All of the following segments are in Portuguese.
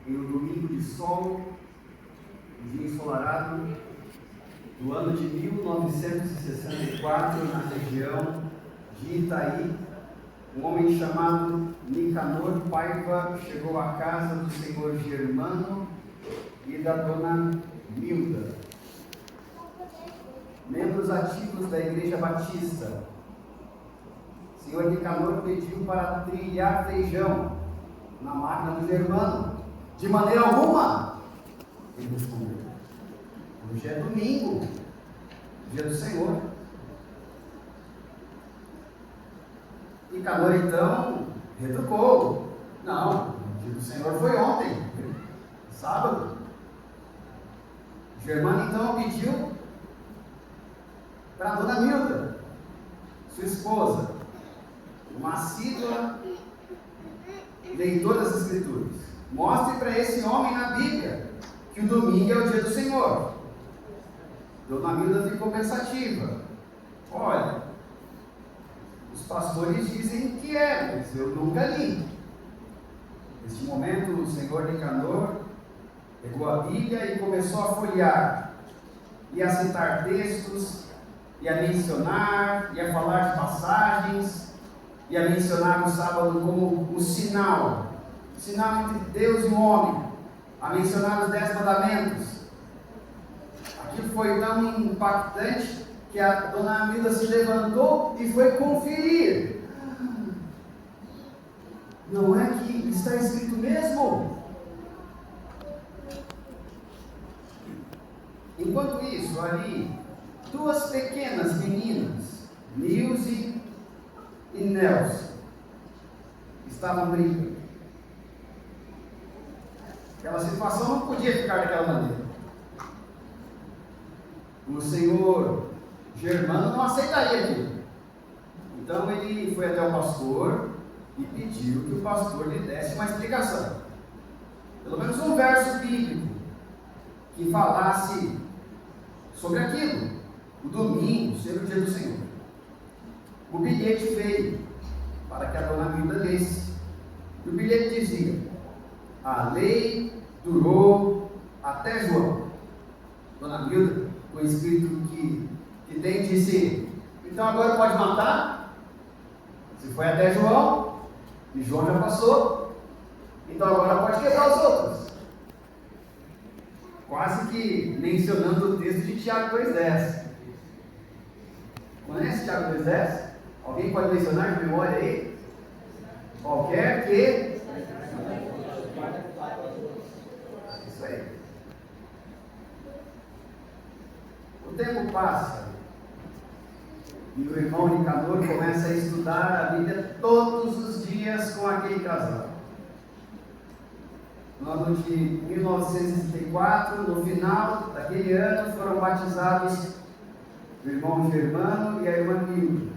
em um domingo de sol, um dia ensolarado, do ano de 1964, na região de Itaí, um homem chamado Nicanor Paiva chegou à casa do senhor Germano e da dona Milda, membros ativos da Igreja Batista. O senhor Nicanor pediu para trilhar feijão na máquina do Germano. De maneira alguma, ele respondeu. Hoje é domingo, dia do Senhor. Nicanor então retrucou: não, o dia do Senhor foi ontem, sábado. Germano então pediu para a dona Milda, sua esposa, uma assídua leitora das Escrituras: mostre para esse homem na Bíblia que o domingo é o dia do Senhor. Dona Milda ficou pensativa. Olha, os pastores dizem que é, mas eu nunca li. Neste momento, o senhor Nicanor pegou a Bíblia e começou a folhear, e a citar textos, e a mencionar, e a falar de passagens, e a mencionar o sábado como um sinal entre Deus e o homem, a mencionar os 10 mandamentos. Aquilo foi tão impactante que a dona Milda se levantou e foi conferir. Não é que está escrito mesmo? Enquanto isso, ali, duas pequenas meninas, Nilce e Nelson, estavam brincando. Aquela situação não podia ficar daquela maneira. O senhor Germano não aceitaria aquilo. Então ele foi até o pastor e pediu que o pastor lhe desse uma explicação. Pelo menos um verso bíblico que falasse sobre aquilo. O domingo ser o dia do Senhor. O bilhete veio para que a dona Milda lesse. E o bilhete dizia: a lei durou até João. Dona Milda, com o espírito que tem, disse: então agora pode matar? Se foi até João, e João já passou, então agora pode quebrar os outros. Quase que mencionando o texto de Tiago 2,10. Conhece Tiago 2,10? Alguém pode mencionar de memória aí? Qualquer que... Isso aí. O tempo passa e o irmão Nicanor começa a estudar a Bíblia todos os dias com aquele casal. No ano de 1964, no final daquele ano, foram batizados o irmão Germano e a irmã Milda.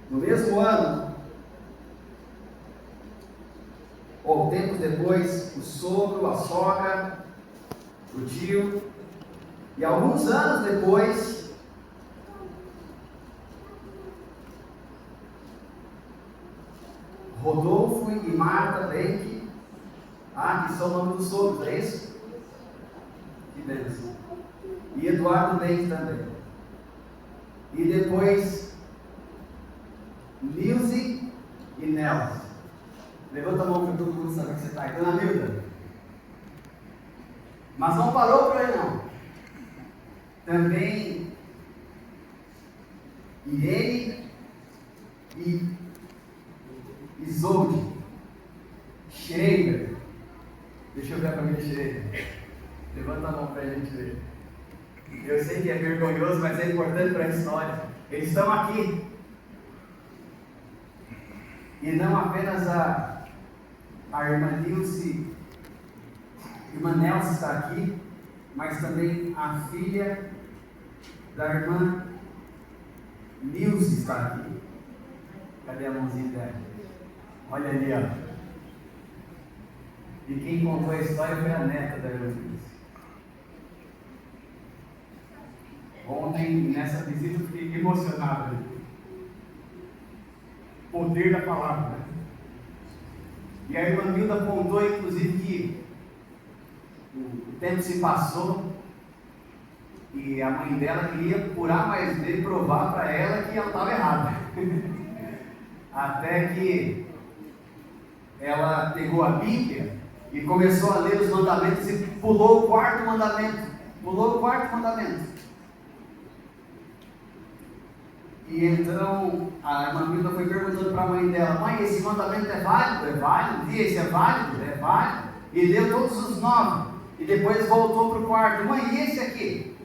No mesmo ano, ou tempos depois, o sogro, a sogra, o tio, e alguns anos depois, Rodolfo e Marta Benck, que são o nome dos sogros, é isso? Que bênção. E Eduardo Benck também. E depois, Nilce e Nelson. Levanta a mão para todo mundo saber que você está aí. Dona Milda. Mas não parou por aí não. Também Irene e Isolde Schreiber. Deixa eu ver a família Schreiber. Levanta a mão para a gente ver. Eu sei que é vergonhoso, mas é importante para a história. Eles estão aqui. E não apenas a irmã Nilce, irmã Nelson está aqui, mas também a filha da irmã Nilce está aqui. Cadê a mãozinha dela? Olha ali, ó. E quem contou a história foi a neta da irmã Nilce. Ontem, nessa visita, eu fiquei emocionado. O poder da palavra, né? E a irmã Milda contou, inclusive, que o tempo se passou e a mãe dela queria curar mais dele, provar para ela que ela estava errada. Até que ela pegou a Bíblia e começou a ler os mandamentos e pulou o quarto mandamento. E então a irmã Milda foi perguntando para a mãe dela: mãe, esse mandamento é válido? É válido? E esse é válido? É válido? E leu todos os 9. E depois voltou para o quarto: mãe, e esse aqui?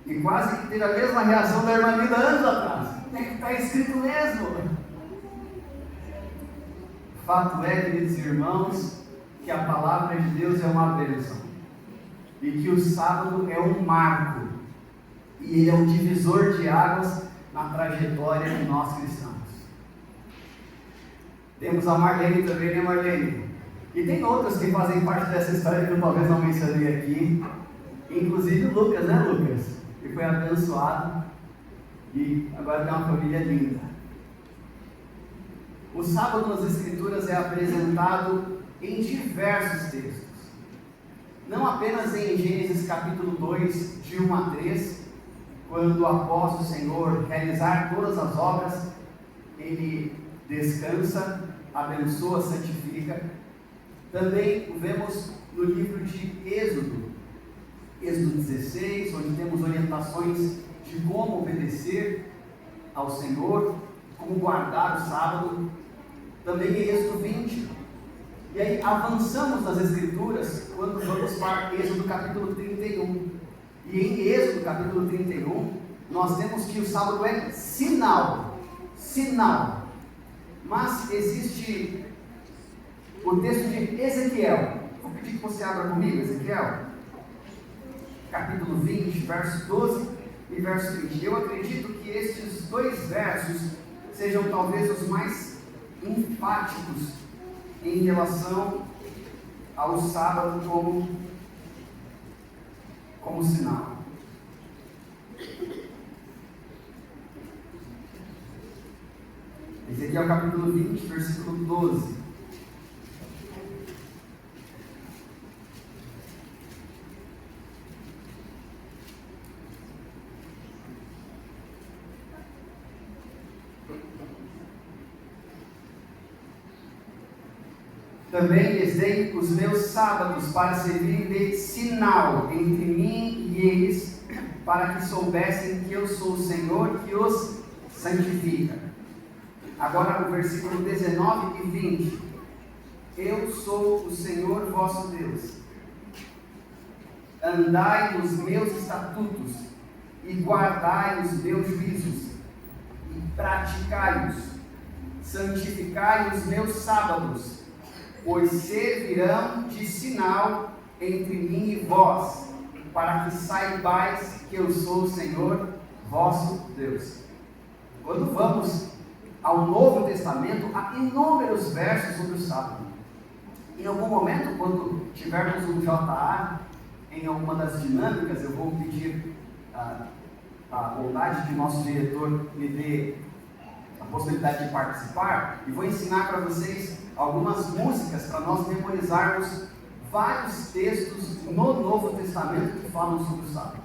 E quase que teve a mesma reação da irmã Milda anos atrás. É que está escrito mesmo. Fato é, queridos irmãos, que a palavra de Deus é uma bênção. E que o sábado é um marco. E ele é um divisor de águas na trajetória de nós cristãos. Temos a Marlene também, né, Marlene? E tem outras que fazem parte dessa história que eu talvez não mencionei aqui. Inclusive o Lucas, né, Lucas? Que foi abençoado e agora tem uma família linda. O sábado nas Escrituras é apresentado em diversos textos. Não apenas em Gênesis capítulo 2, de 1 a 3, quando após o Senhor realizar todas as obras, Ele descansa, abençoa, santifica. Também o vemos no livro de Êxodo 16, onde temos orientações de como obedecer ao Senhor, como guardar o sábado. Também em Êxodo 20. E aí avançamos nas Escrituras quando vamos para Êxodo capítulo 31. E em Êxodo capítulo 31, nós temos que o sábado é sinal. Mas existe o texto de Ezequiel. Vou pedir que você abra comigo, Ezequiel. Capítulo 20, verso 12 e verso 20. Eu acredito que estes dois versos sejam talvez os mais enfáticos em relação ao sábado como sinal. Esse aqui é o capítulo 20, versículo 12. Também lhes dei os meus sábados para servir de sinal entre mim e eles, para que soubessem que eu sou o Senhor que os santifica. Agora o versículo 19 e 20. Eu sou o Senhor vosso Deus. Andai nos meus estatutos e guardai os meus juízos e praticai-os. Santificai os meus sábados, pois servirão de sinal entre mim e vós, para que saibais que eu sou o Senhor vosso Deus. Quando vamos ao Novo Testamento, há inúmeros versos sobre o sábado. Em algum momento, quando tivermos um JA, em alguma das dinâmicas, eu vou pedir a bondade que o nosso diretor me dê a possibilidade de participar, e vou ensinar para vocês algumas músicas para nós memorizarmos vários textos no Novo Testamento que falam sobre o sábado.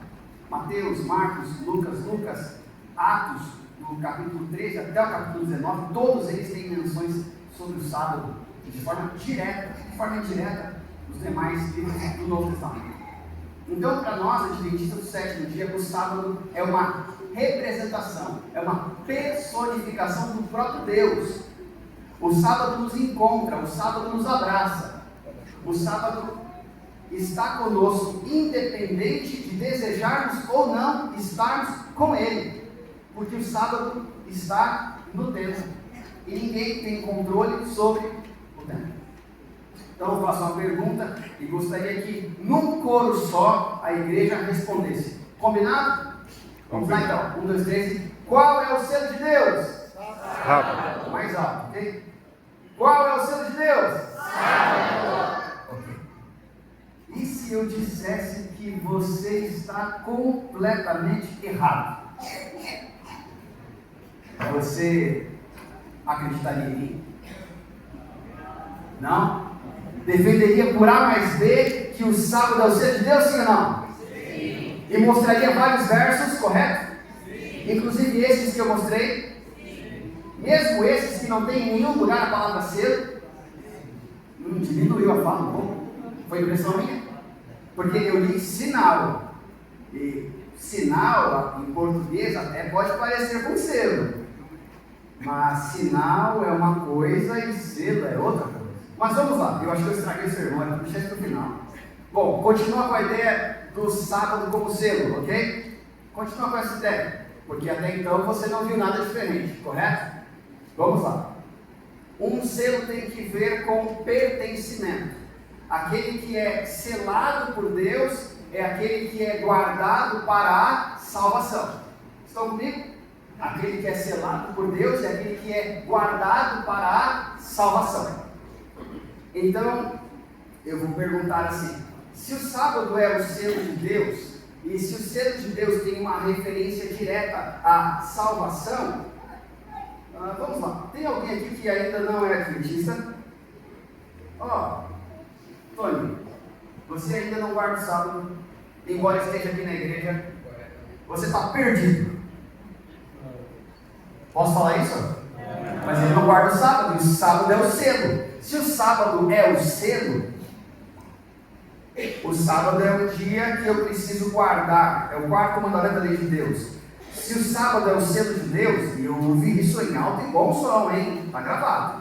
Mateus, Marcos, Lucas, Atos, do capítulo 13 até o capítulo 19, todos eles têm menções sobre o sábado, de forma indireta, nos demais livros do Novo Testamento. Então, para nós, adventistas do sétimo dia, o sábado é uma representação, é uma personificação do próprio Deus. O sábado nos encontra, o sábado nos abraça. O sábado está conosco, independente de desejarmos ou não estarmos com Ele. Porque o sábado está no tempo. E ninguém tem controle sobre o tempo. Então eu faço uma pergunta e gostaria que num coro só a igreja respondesse. Combinado? Vamos lá então. 1, 2, 3. Qual é o selo de Deus? Sábado. Mais alto, ok? Qual é o selo de Deus? Sábado. Ok. E se eu dissesse que você está completamente errado? Você acreditaria em mim? Não? Defenderia por A mais B que o sábado é o selo de Deus, sim ou não? Sim. E mostraria vários versos, correto? Sim. Inclusive esses que eu mostrei? Sim. Mesmo esses que não tem em nenhum lugar a palavra selo? Diminuiu a fala um pouco. Foi impressão minha. Porque eu li sinal. E sinal, em português, até pode parecer com selo. Mas sinal é uma coisa e selo é outra coisa. Mas vamos lá, eu acho que eu estraguei o sermão, eu deixei para o final. Bom, continua com a ideia do sábado como selo, ok? Continua com essa ideia, porque até então você não viu nada diferente, correto? Vamos lá. Um selo tem que ver com pertencimento. Aquele que é selado por Deus é aquele que é guardado para a salvação. Estão comigo? Aquele que é selado por Deus é aquele que é guardado para a salvação. Então, eu vou perguntar assim: se o sábado é o selo de Deus, e se o selo de Deus tem uma referência direta à salvação, vamos lá, tem alguém aqui que ainda não é adventista? Tony, você ainda não guarda o sábado, embora esteja aqui na igreja, você está perdido. Posso falar isso? Mas ele não guarda o sábado, e o sábado é o selo. Se o sábado é o selo, o sábado é o dia que eu preciso guardar, é o quarto mandamento da lei de Deus. Se o sábado é o selo de Deus, e eu ouvi isso em alto e bom som, hein? Está gravado.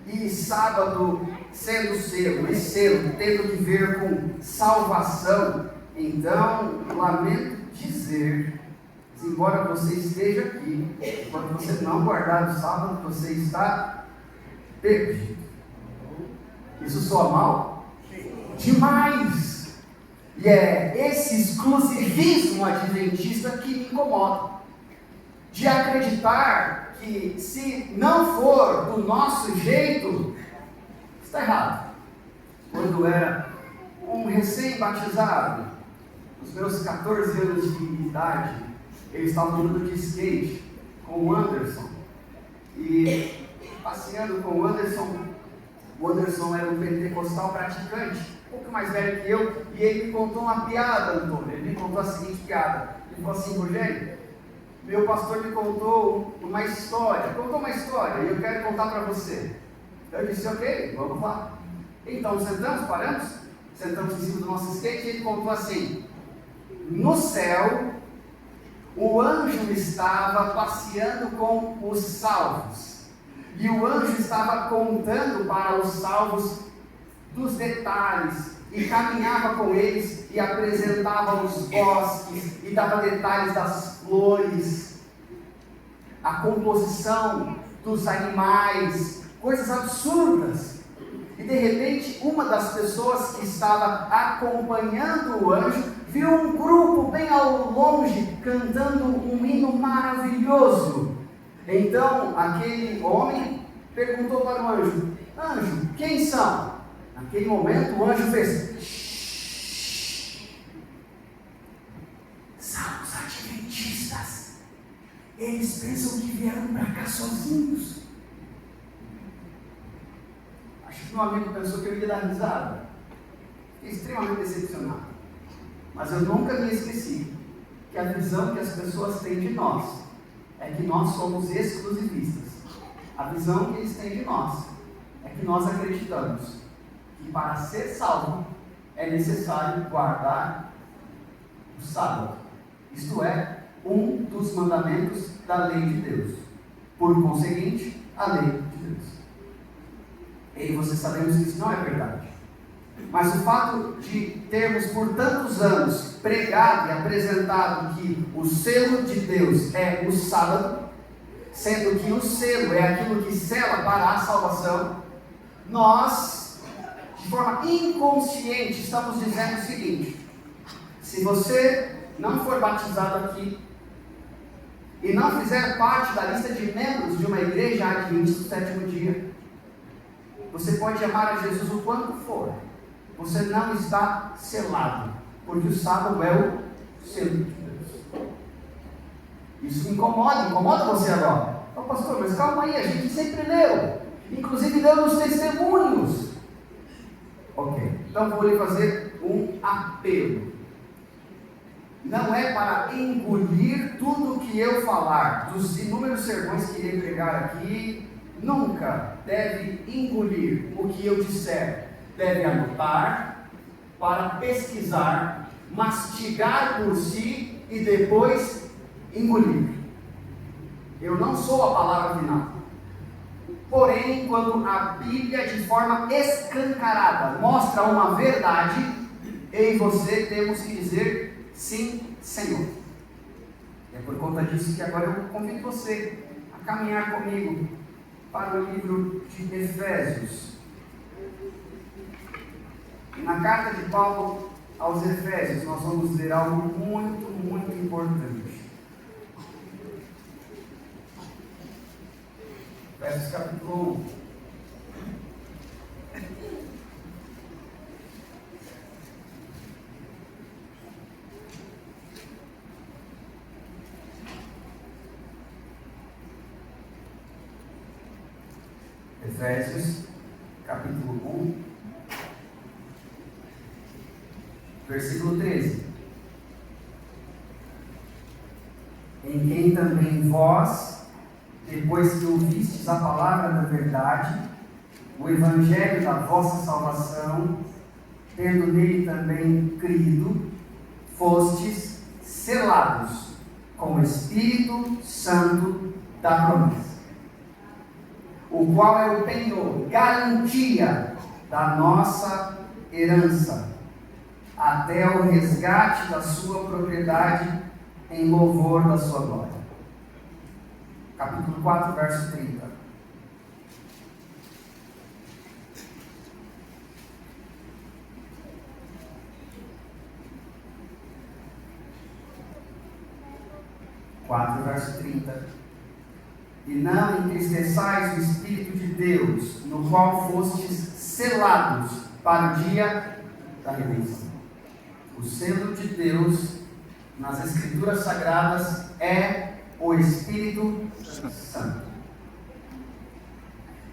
E sábado sendo selo, e selo tendo que ver com salvação, então, lamento dizer, embora você esteja aqui, quando você não guardar o sábado, você está perdido. Isso soa mal? Demais! E é esse exclusivismo adventista que me incomoda. De acreditar que se não for do nosso jeito, está errado. Quando eu era um recém-batizado, nos meus 14 anos de idade, eles estavam andando de skate com o Anderson. E passeando com o Anderson era um pentecostal praticante, um pouco mais velho que eu, e ele me contou uma piada, Antônio. Ele me contou a seguinte piada. Ele falou assim: Rogério, meu pastor me contou uma história, e eu quero contar para você. Eu disse: ok, vamos lá. Então sentamos em cima do nosso skate, e ele contou assim: no céu, o anjo estava passeando com os salvos. E o anjo estava contando para os salvos dos detalhes, e caminhava com eles, e apresentava os bosques, e dava detalhes das flores, a composição dos animais, coisas absurdas. E de repente, uma das pessoas que estava acompanhando o anjo, viu um grupo bem ao longe, cantando um hino maravilhoso. Então, aquele homem perguntou para o anjo: anjo, quem são? Naquele momento, o anjo fez: shh. São os adventistas. Eles pensam que vieram para cá sozinhos. Acho que meu amigo pensou que eu ia dar risada. Fiquei extremamente decepcionado. Mas eu nunca me esqueci que a visão que as pessoas têm de nós é que nós somos exclusivistas. A visão que eles têm de nós é que nós acreditamos que para ser salvo é necessário guardar o sábado. Isto é, um dos mandamentos da lei de Deus. Por conseguinte, a lei de Deus. E você sabemos que isso não é verdade. Mas o fato de termos por tantos anos pregado e apresentado que o selo de Deus é o sábado, sendo que o selo é aquilo que sela para a salvação, nós, de forma inconsciente, estamos dizendo o seguinte: se você não for batizado aqui e não fizer parte da lista de membros de uma igreja adventista do sétimo dia, você pode amar a Jesus o quanto for, você não está selado, porque o sábado é o selo de Deus. Isso me incomoda você agora. Oh, pastor, mas calma aí, a gente sempre leu. Inclusive leu nos testemunhos. Ok, então vou lhe fazer um apelo. Não é para engolir tudo o que eu falar. Dos inúmeros sermões que irei pregar aqui, nunca deve engolir o que eu disser. Deve anotar, para pesquisar, mastigar por si e depois engolir. Eu não sou a palavra final. Porém, quando a Bíblia, de forma escancarada, mostra uma verdade, eu e você temos que dizer: sim, Senhor. É por conta disso que agora eu convido você a caminhar comigo para o livro de Efésios. E na carta de Paulo aos Efésios, nós vamos ver algo muito, muito importante. Efésios capítulo 1. Efésios capítulo 1, versículo 13. Em quem também vós, depois que ouvistes a palavra da verdade, o evangelho da vossa salvação, tendo nele também crido, fostes selados com o Espírito Santo da promessa, o qual é o penhor, garantia da nossa herança, até o resgate da sua propriedade, em louvor da sua glória. Capítulo 4, verso 30. Verso 30. E não entristeçais o Espírito de Deus, no qual fostes selados para o dia da redenção. O selo de Deus nas Escrituras Sagradas é o Espírito Santo.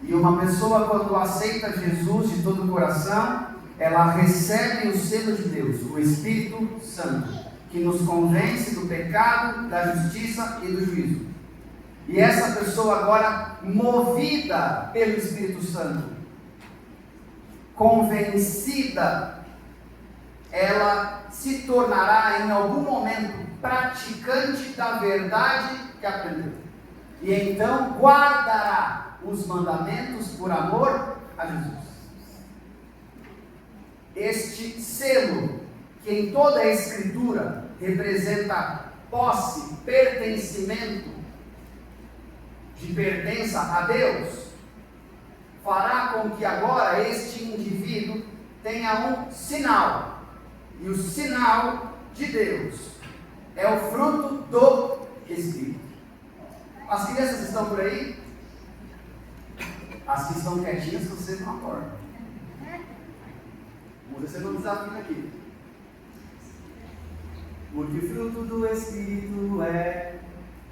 E uma pessoa, quando aceita Jesus de todo o coração, ela recebe o selo de Deus, o Espírito Santo, que nos convence do pecado, da justiça e do juízo. E essa pessoa agora, movida pelo Espírito Santo, convencida, ela se tornará em algum momento praticante da verdade que aprendeu. E então guardará os mandamentos por amor a Jesus. Este selo, que em toda a Escritura representa posse, pertencimento, de pertença a Deus, fará com que agora este indivíduo tenha um sinal. E o sinal de Deus é o fruto do Espírito. As crianças estão por aí? As que estão quietinhas, vocês não acordam. Vamos receber um desafio aqui. Porque o fruto do Espírito é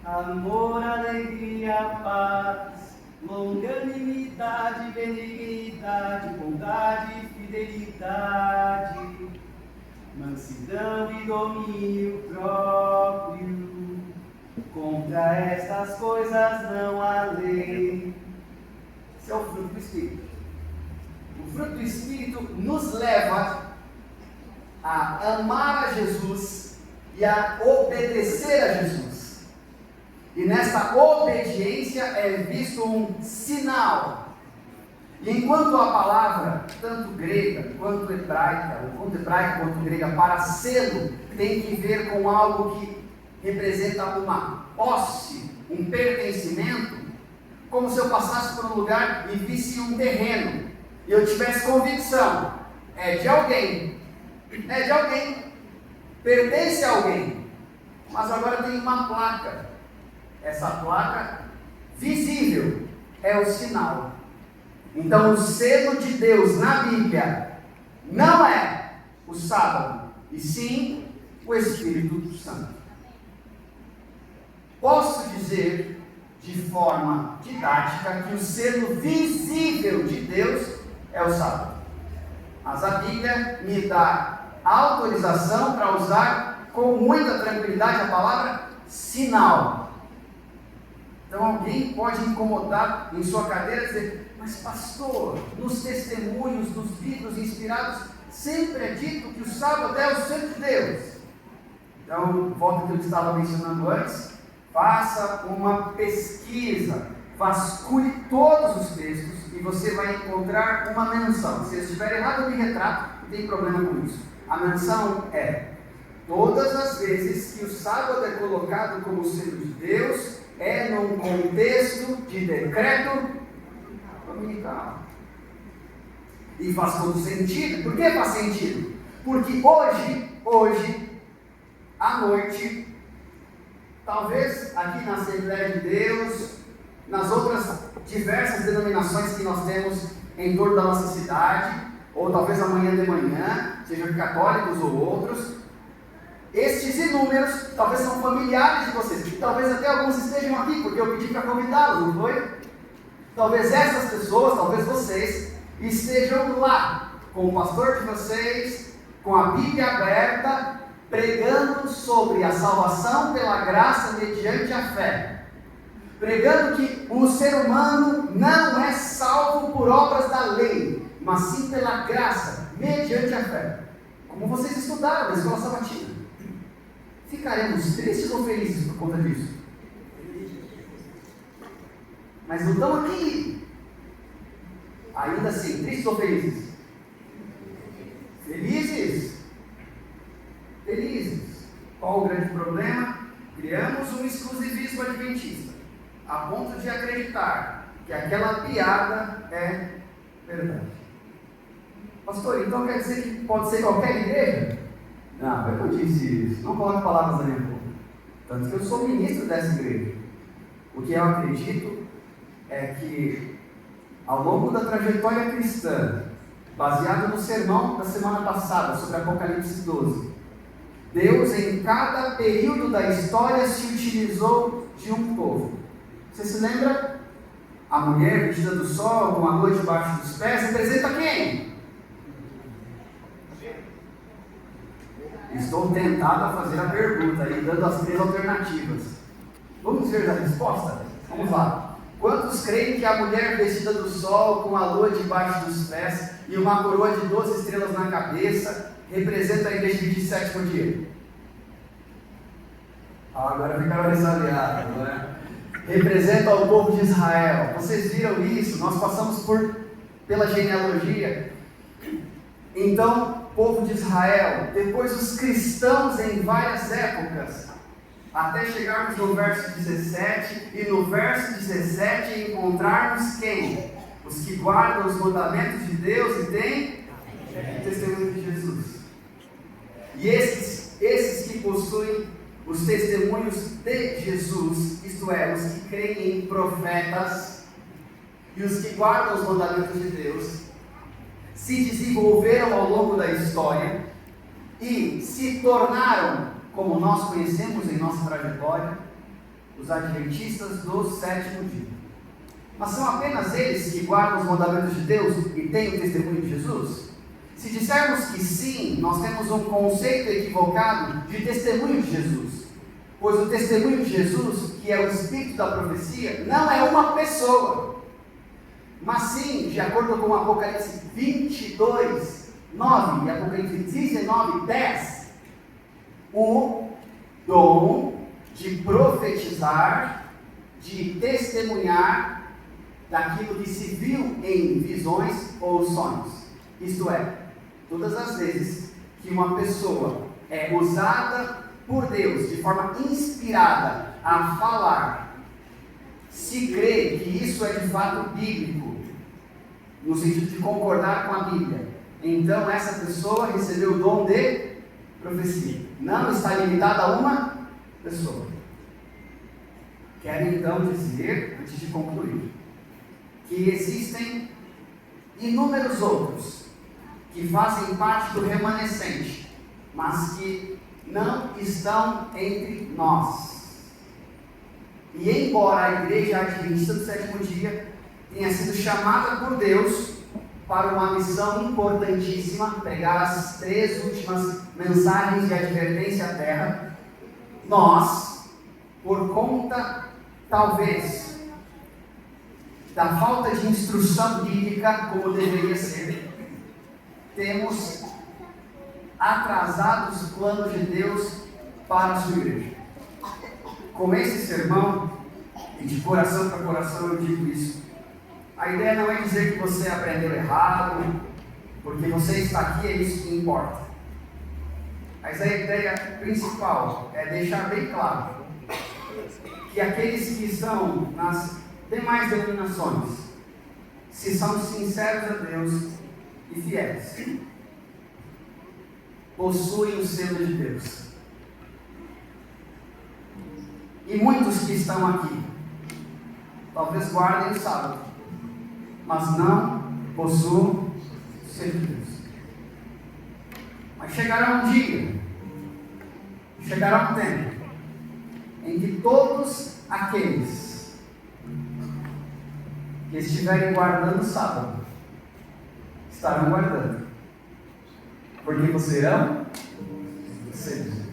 amor, alegria, paz, longanimidade, benignidade, bondade, fidelidade, mansidão e domínio próprio. Contra estas coisas não há lei. Esse é o fruto do Espírito. O fruto do Espírito nos leva a amar a Jesus e a obedecer a Jesus. E nesta obediência é visto um sinal. E enquanto a palavra, tanto grega quanto hebraica, ou tanto hebraica quanto grega, para selo, tem que ver com algo que representa uma posse, um pertencimento, como se eu passasse por um lugar e visse um terreno, e eu tivesse convicção, é de alguém, pertence a alguém, mas agora tem uma placa. Essa placa visível é o sinal. Então o selo de Deus na Bíblia não é o sábado, e sim o Espírito Santo. Posso dizer de forma didática que o selo visível de Deus é o sábado. Mas a Bíblia me dá autorização para usar com muita tranquilidade a palavra sinal. Então alguém pode incomodar em sua cadeira e dizer: mas pastor, nos testemunhos, nos livros inspirados, sempre é dito que o sábado é o santo de Deus. Então, volta ao que eu estava mencionando antes, faça uma pesquisa, vasculhe todos os textos e você vai encontrar uma menção. Se eu estiver errado, eu me retrato, não tem problema com isso. A menção é: todas as vezes que o sábado é colocado como selo de Deus, é num contexto de decreto dominical. E faz todo sentido. Por que faz sentido? Porque hoje, à noite, talvez aqui na Assembleia de Deus, nas outras diversas denominações que nós temos em torno da nossa cidade, ou talvez amanhã de manhã, sejam católicos ou outros, estes inúmeros talvez são familiares de vocês, e talvez até alguns estejam aqui, porque eu pedi para convidá-los, não foi? Talvez essas pessoas, talvez vocês, estejam lá, com o pastor de vocês, com a Bíblia aberta, pregando sobre a salvação pela graça mediante a fé. Pregando que o ser humano não é salvo por obras da lei, mas sim pela graça, mediante a fé. Como vocês estudaram na escola sabatina. Ficaremos tristes ou felizes por conta disso? Mas não estamos aqui. Ainda assim, tristes ou felizes? Felizes? Felizes. Qual o grande problema? Criamos um exclusivismo adventista, a ponto de acreditar que aquela piada é verdade. Pastor, então quer dizer que pode ser qualquer igreja? Não, eu não disse isso. Não coloque palavras na minha boca. Tanto que eu sou ministro dessa igreja. O que eu acredito é que, ao longo da trajetória cristã, baseado no sermão da semana passada sobre Apocalipse 12, Deus, em cada período da história, se utilizou de um povo. Você se lembra? A mulher vestida do sol, com a lua debaixo dos pés, representa quem? Estou tentado a fazer a pergunta e dando as 3 alternativas. Vamos ver a resposta? Vamos lá. Quantos creem que a mulher vestida do sol, com a lua debaixo dos pés e uma coroa de 12 estrelas na cabeça, representa a igreja de 27º dia? Agora ficaram ressabiados, não é? Representa o povo de Israel. Vocês viram isso? Nós passamos pela genealogia. Então, povo de Israel, depois os cristãos em várias épocas, até chegarmos no verso 17, e no verso 17 encontrarmos quem? Os que guardam os mandamentos de Deus e têm o testemunho de Jesus. E esses que possuem os testemunhos de Jesus, isto é, os que creem em profetas e os que guardam os mandamentos de Deus, se desenvolveram ao longo da história e se tornaram, como nós conhecemos em nossa trajetória, os adventistas do 7º dia. Mas são apenas eles que guardam os mandamentos de Deus e têm o testemunho de Jesus? Se dissermos que sim, nós temos um conceito equivocado de testemunho de Jesus, pois o testemunho de Jesus, que é o espírito da profecia, não é uma pessoa, mas sim, de acordo com Apocalipse 22, 9 e Apocalipse 19, 10, o dom de profetizar, de testemunhar daquilo que se viu em visões ou sonhos. Isto é, todas as vezes que uma pessoa é usada por Deus de forma inspirada a falar, se crê que isso é de fato bíblico, no sentido de concordar com a Bíblia, então essa pessoa recebeu o dom de profecia. Não está limitada a uma pessoa. Quero então dizer, antes de concluir, que existem inúmeros outros que fazem parte do remanescente, mas que não estão entre nós. E embora a igreja adventista do sétimo dia tenha sido chamada por Deus para uma missão importantíssima, pregar as 3 últimas mensagens de advertência à terra, nós, por conta, talvez, da falta de instrução bíblica, como deveria ser, temos atrasado os planos de Deus para a sua igreja. Com esse sermão, e de coração para coração eu digo isso, a ideia não é dizer que você aprendeu errado, porque você está aqui, é isso que importa. Mas a ideia principal é deixar bem claro que aqueles que estão nas demais denominações, se são sinceros a Deus e fiéis, possuem o selo de Deus. E muitos que estão aqui, talvez guardem o sábado, mas não possuem o selo de Deus. Mas chegará um dia, chegará um tempo, em que todos aqueles que estiverem guardando o sábado, estarão guardando, porque possuirão o selo de Deus.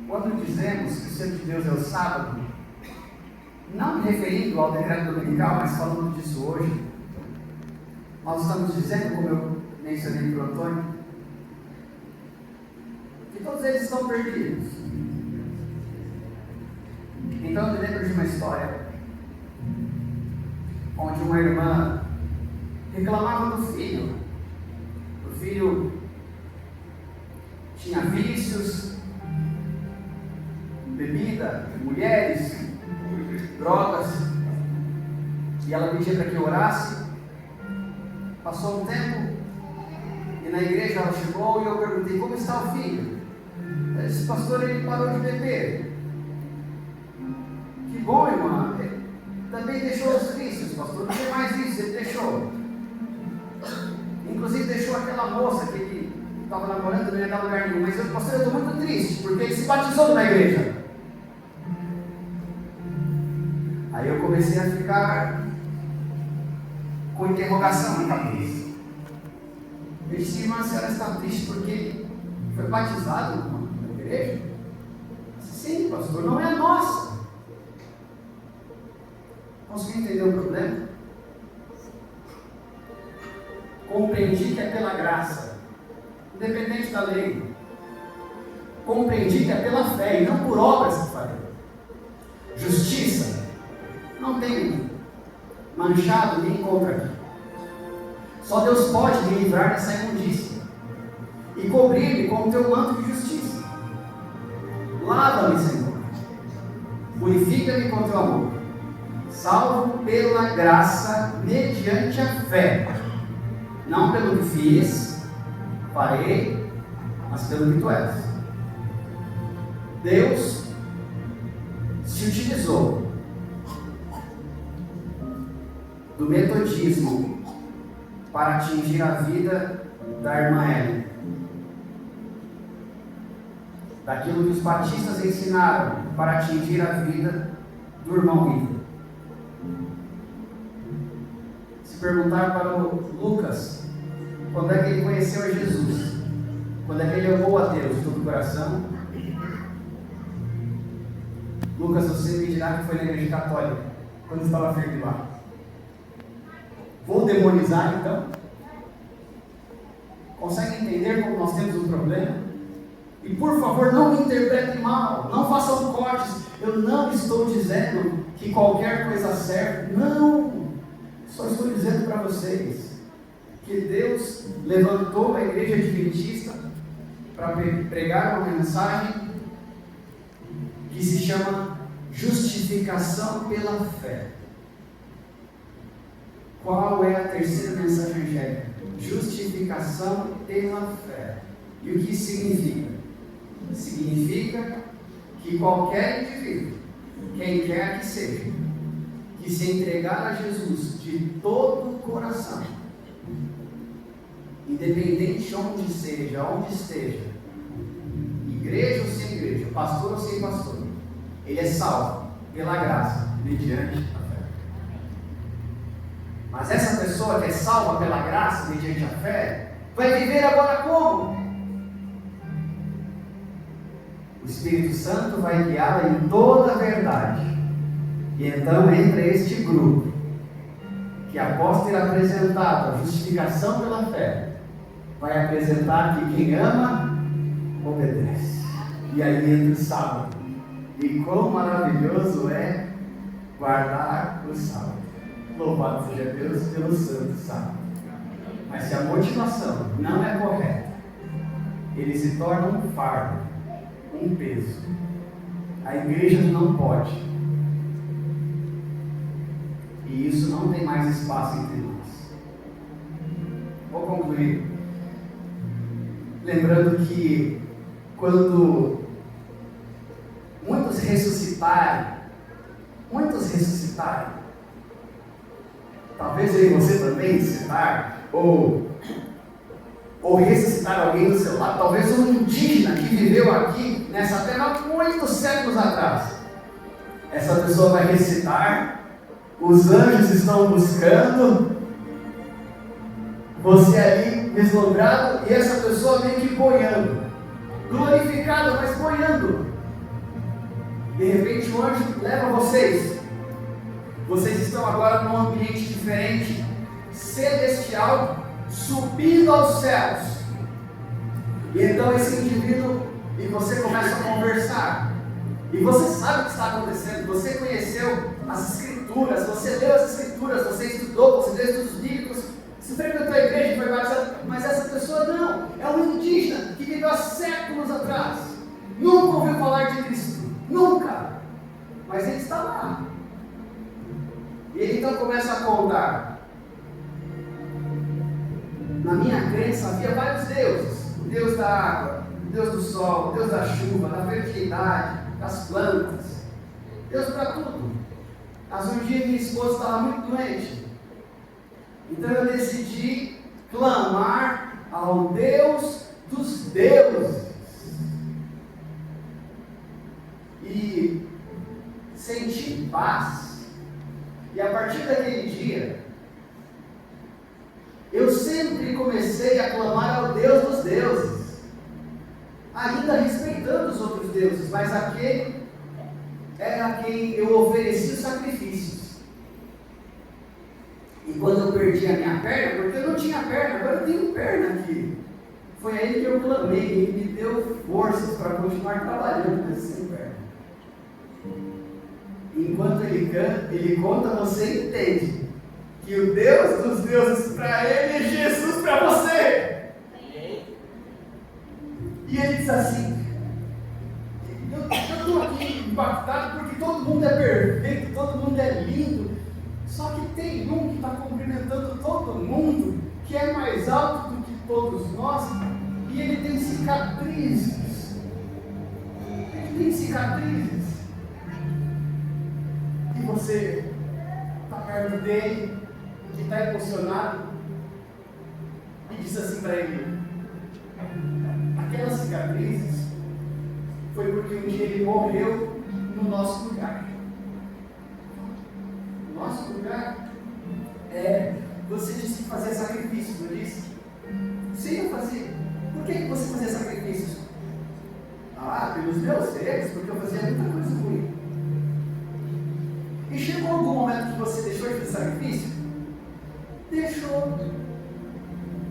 Quando dizemos que o selo de Deus é o sábado, não me referindo ao decreto dominical, mas falando disso hoje, nós estamos dizendo, como eu mencionei para o Antônio, que todos eles estão perdidos. Então eu me lembro de uma história onde uma irmã reclamava do filho. O filho tinha vícios, bebida, mulheres, drogas, e ela pedia para que eu orasse. Passou um tempo e na igreja ela chegou e eu perguntei: como está o filho? Ela disse: pastor, ele parou de beber. Que bom, irmã, ele também deixou os vícios, pastor, não tem mais vícios, ele deixou. Inclusive deixou aquela moça que ele estava namorando, não ia dar lugar nenhum. Mas eu, pastor, eu estou muito triste, porque ele se batizou na igreja. Aí eu comecei a ficar com interrogação na cabeça. Eu disse: irmã, a senhora está triste porque ele foi batizado na igreja? Sim, pastor, não é a nossa. Conseguiu entender o problema? Compreendi que é pela graça, independente da lei. Compreendi que é pela fé e não por obras que farei. Justiça não tem manchado nem contra aqui. Só Deus pode me livrar dessa imundícia e cobrir-me com o teu manto de justiça. Lava-me, Senhor. Purifica-me com o teu amor. Salvo pela graça mediante a fé. Não pelo que fiz, farei, mas pelo que tu és. Deus se utilizou do metodismo para atingir a vida da irmã Ellen. Daquilo que os batistas ensinaram para atingir a vida do irmão Rita. Se perguntar para o Lucas quando é que ele conheceu a Jesus, quando é que ele amou a Deus de todo o coração, Lucas, você me dirá que foi na igreja católica, quando estava firme lá. Vou demonizar então? Consegue entender como nós temos um problema? E por favor, não me interpretem mal, não façam cortes. Eu não estou dizendo que qualquer coisa serve, não. Só estou dizendo para vocês que Deus levantou a igreja adventista para pregar uma mensagem que se chama justificação pela fé. Qual é a terceira mensagem angélica? Justificação pela fé. E o que significa? Significa que qualquer indivíduo, quem quer que seja, que se entregar a Jesus de todo o coração, independente de onde seja, onde esteja, igreja ou sem igreja, pastor ou sem pastor, ele é salvo pela graça, mediante a fé. Mas essa pessoa que é salva pela graça, mediante a fé, vai viver agora como? O Espírito Santo vai guiá-la em toda a verdade. E então entra este grupo, que após ter apresentado a justificação pela fé, vai apresentar que quem ama, obedece. E aí entra o sábado. E quão maravilhoso é guardar o sábado. Louvado seja Deus pelo santo sábado. Mas se a motivação não é correta, ele se torna um fardo, um peso. A igreja não pode. E isso não tem mais espaço entre nós. Vou concluir. Lembrando que quando muitos ressuscitarem, talvez eu e você também ressuscitar, ou ressuscitar alguém do seu lado, talvez um indígena que viveu aqui nessa terra há muitos séculos atrás. Essa pessoa vai ressuscitar, os anjos estão buscando, você ali vislumbrado, e essa pessoa meio que boiando, glorificada, mas boiando. De repente o anjo leva vocês. Vocês estão agora num ambiente diferente, celestial, subindo aos céus. E então esse indivíduo e você começam a conversar. E você sabe o que está acontecendo. Você conheceu as escrituras, você leu as escrituras, você estudou, você leu estudos bíblicos, você frequentou a igreja, foi batizado. Mas essa pessoa não, é um indígena que viveu há séculos atrás. Nunca ouviu falar de Cristo. Nunca. Mas ele está lá. E ele então começa a contar. Na minha crença havia vários deuses. O Deus da água, o Deus do sol, o Deus da chuva, da fertilidade, das plantas. Deus para tudo. Mas um dia minha esposa estava muito doente. Então eu decidi clamar ao Deus dos deuses. E senti paz. E a partir daquele dia, eu sempre comecei a clamar ao Deus dos deuses, ainda respeitando os outros deuses, mas aquele era a quem eu oferecia os sacrifícios. E quando eu perdi a minha perna, porque eu não tinha perna, agora eu tenho perna aqui, foi aí que eu clamei, ele me deu forças para continuar trabalhando sem perna. Enquanto ele conta, você entende que o Deus dos deuses para ele é Jesus para você. E ele diz assim: eu estou aqui impactado porque todo mundo é perfeito, todo mundo é lindo, só que tem um que está cumprimentando todo mundo, que é mais alto do que todos nós, e ele tem cicatrizes. Ele tem cicatrizes. E você está perto dele, que está emocionado, e diz assim para ele: aquelas cicatrizes foi porque um dia ele morreu no nosso lugar. O nosso lugar você disse que fazia sacrifícios, não disse? Sim, eu fazia. Por que você fazia sacrifícios? Pelos meus erros, porque eu fazia muita coisa ruim. E chegou algum momento que você deixou de fazer sacrifício? Deixou.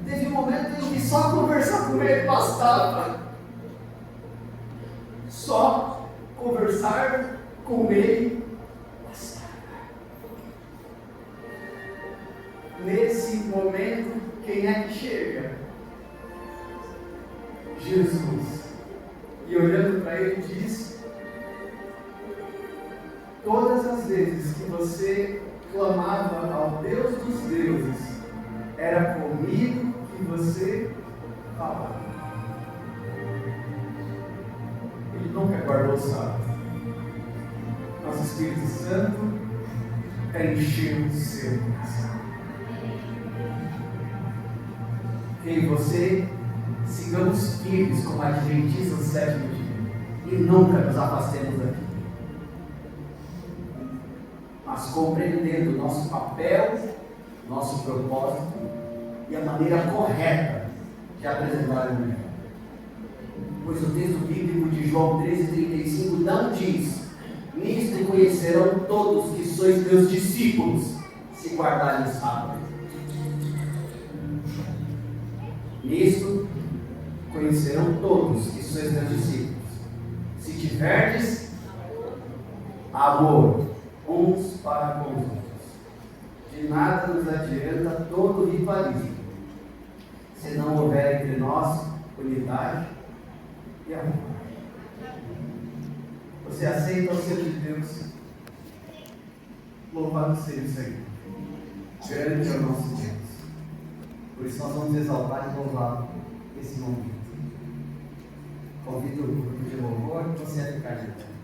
Teve um momento em que só conversar com ele bastava. Só conversar com ele bastava. Nesse momento, quem é que chega? Jesus. E olhando para ele diz: todas as vezes que você clamava ao Deus dos deuses, era comigo que você falava. Ele nunca guardou o sábado. Nosso Espírito Santo encheu o seu coração. Eu e você sigamos firmes como adventistas do sétimo dia e nunca nos afastemos daqui. compreendendo o nosso papel, nosso propósito e a maneira correta de apresentar o Evangelho. Pois o texto bíblico de João 13,35 não diz: nisto conhecerão todos que sois meus discípulos, se guardarem o sábado. Nisto conhecerão todos que sois meus discípulos, se tiverdes amor uns para com os outros. De nada nos adianta todo ritualismo, se não houver entre nós unidade e amor. Você aceita o Senhor de Deus? Louvado seja o Senhor. Grande é o nosso Deus. Por isso nós vamos exaltar e louvar esse momento. Convido o grupo de louvor, você a ficar de pé.